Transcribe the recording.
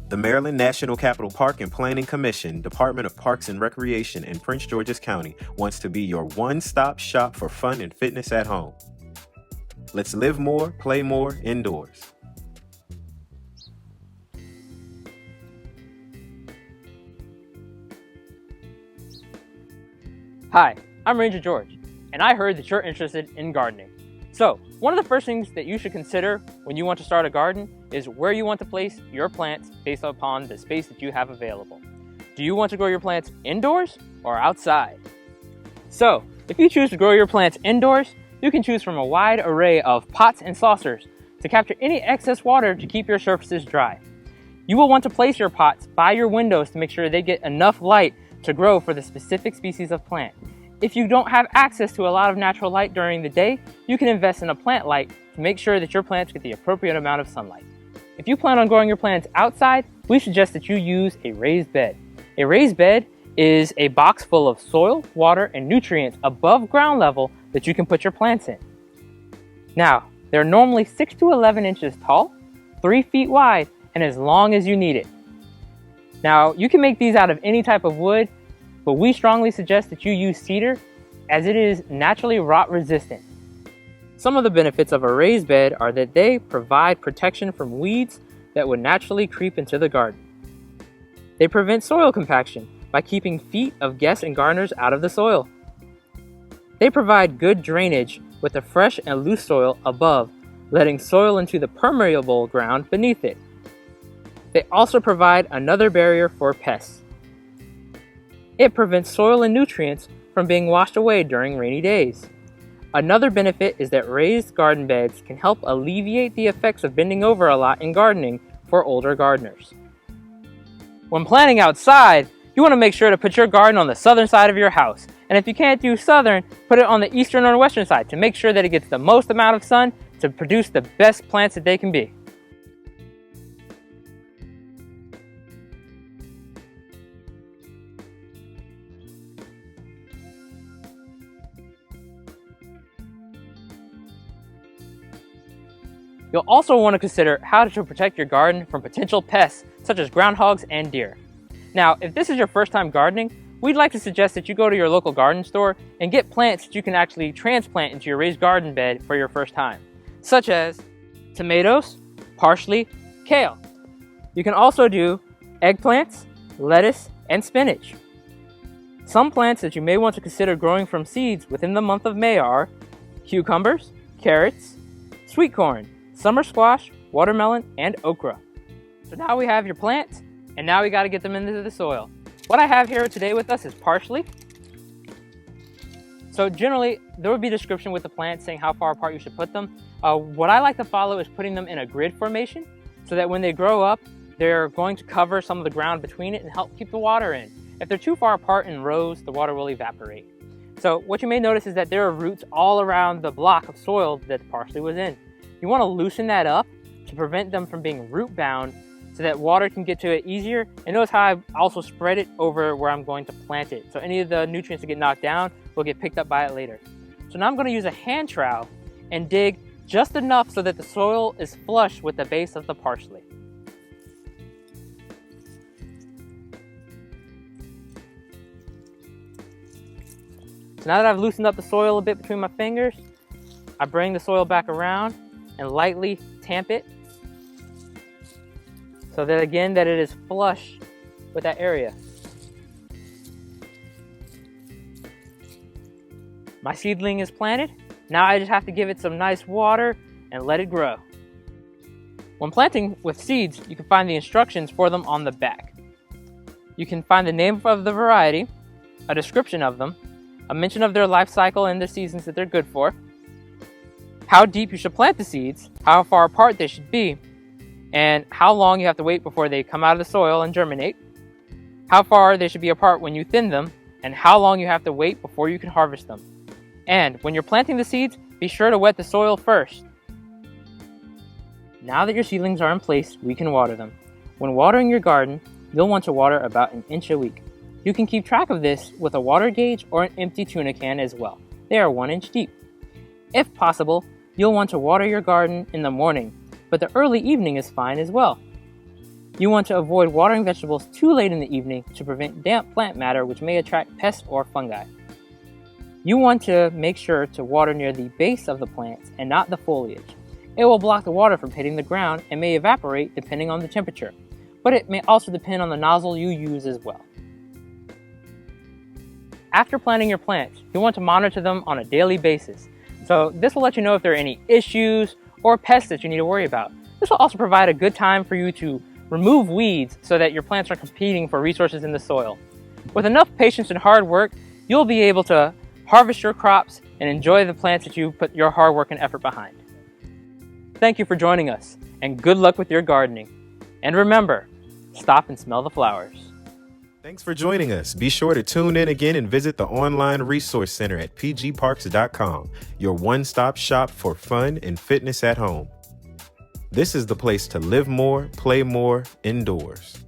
The Maryland National Capital Park and Planning Commission, Department of Parks and Recreation in Prince George's County wants to be your one-stop shop for fun and fitness at home. Let's live more, play more indoors. Hi, I'm Ranger George, and I heard that you're interested in gardening. So, one of the first things that you should consider when you want to start a garden is where you want to place your plants based upon the space that you have available. Do you want to grow your plants indoors or outside? So, if you choose to grow your plants indoors, you can choose from a wide array of pots and saucers to capture any excess water to keep your surfaces dry. You will want to place your pots by your windows to make sure they get enough light to grow for the specific species of plant. If you don't have access to a lot of natural light during the day, you can invest in a plant light to make sure that your plants get the appropriate amount of sunlight. If you plan on growing your plants outside, we suggest that you use a raised bed. A raised bed is a box full of soil, water, and nutrients above ground level that you can put your plants in. Now, they're normally 6 to 11 inches tall, 3 feet wide, and as long as you need it. Now, you can make these out of any type of wood, but we strongly suggest that you use cedar as it is naturally rot resistant. Some of the benefits of a raised bed are that they provide protection from weeds that would naturally creep into the garden. They prevent soil compaction by keeping feet of guests and gardeners out of the soil. They provide good drainage with the fresh and loose soil above, letting soil into the permeable ground beneath it. They also provide another barrier for pests. It prevents soil and nutrients from being washed away during rainy days. Another benefit is that raised garden beds can help alleviate the effects of bending over a lot in gardening for older gardeners. When planting outside, you want to make sure to put your garden on the southern side of your house. And if you can't do southern, put it on the eastern or western side to make sure that it gets the most amount of sun to produce the best plants that they can be. You'll also want to consider how to protect your garden from potential pests such as groundhogs and deer. Now, if this is your first time gardening, we'd like to suggest that you go to your local garden store and get plants that you can actually transplant into your raised garden bed for your first time, such as tomatoes, parsley, kale. You can also do eggplants, lettuce, and spinach. Some plants that you may want to consider growing from seeds within the month of May are cucumbers, carrots, sweet corn, summer squash, watermelon, and okra. So now we have your plants, and now we got to get them into the soil. What I have here today with us is parsley. So generally, there would be a description with the plants saying how far apart you should put them. What I like to follow is putting them in a grid formation so that when they grow up, they're going to cover some of the ground between it and help keep the water in. If they're too far apart in rows, the water will evaporate. So what you may notice is that there are roots all around the block of soil that the parsley was in. You want to loosen that up to prevent them from being root bound so that water can get to it easier. And notice how I also spread it over where I'm going to plant it. So any of the nutrients that get knocked down will get picked up by it later. So now I'm going to use a hand trowel and dig just enough so that the soil is flush with the base of the parsley. So now that I've loosened up the soil a bit between my fingers, I bring the soil back around and lightly tamp it so that again that it is flush with that area. My seedling is planted. Now I just have to give it some nice water and let it grow. When planting with seeds, you can find the instructions for them on the back. You can find the name of the variety, a description of them, a mention of their life cycle and the seasons that they're good for, how deep you should plant the seeds, how far apart they should be, and how long you have to wait before they come out of the soil and germinate, how far they should be apart when you thin them, and how long you have to wait before you can harvest them. And when you're planting the seeds, be sure to wet the soil first. Now that your seedlings are in place, we can water them. When watering your garden, you'll want to water about an inch a week. You can keep track of this with a water gauge or an empty tuna can as well. They are 1 inch deep. If possible, you'll want to water your garden in the morning, but the early evening is fine as well. You want to avoid watering vegetables too late in the evening to prevent damp plant matter which may attract pests or fungi. You want to make sure to water near the base of the plants and not the foliage. It will block the water from hitting the ground and may evaporate depending on the temperature, but it may also depend on the nozzle you use as well. After planting your plants, you want to monitor them on a daily basis. So this will let you know if there are any issues or pests that you need to worry about. This will also provide a good time for you to remove weeds so that your plants are competing for resources in the soil. With enough patience and hard work, you'll be able to harvest your crops and enjoy the plants that you put your hard work and effort behind. Thank you for joining us, and good luck with your gardening. And remember, stop and smell the flowers. Thanks for joining us. Be sure to tune in again and visit the online resource center at pgparks.com, your one-stop shop for fun and fitness at home. This is the place to live more, play more, indoors.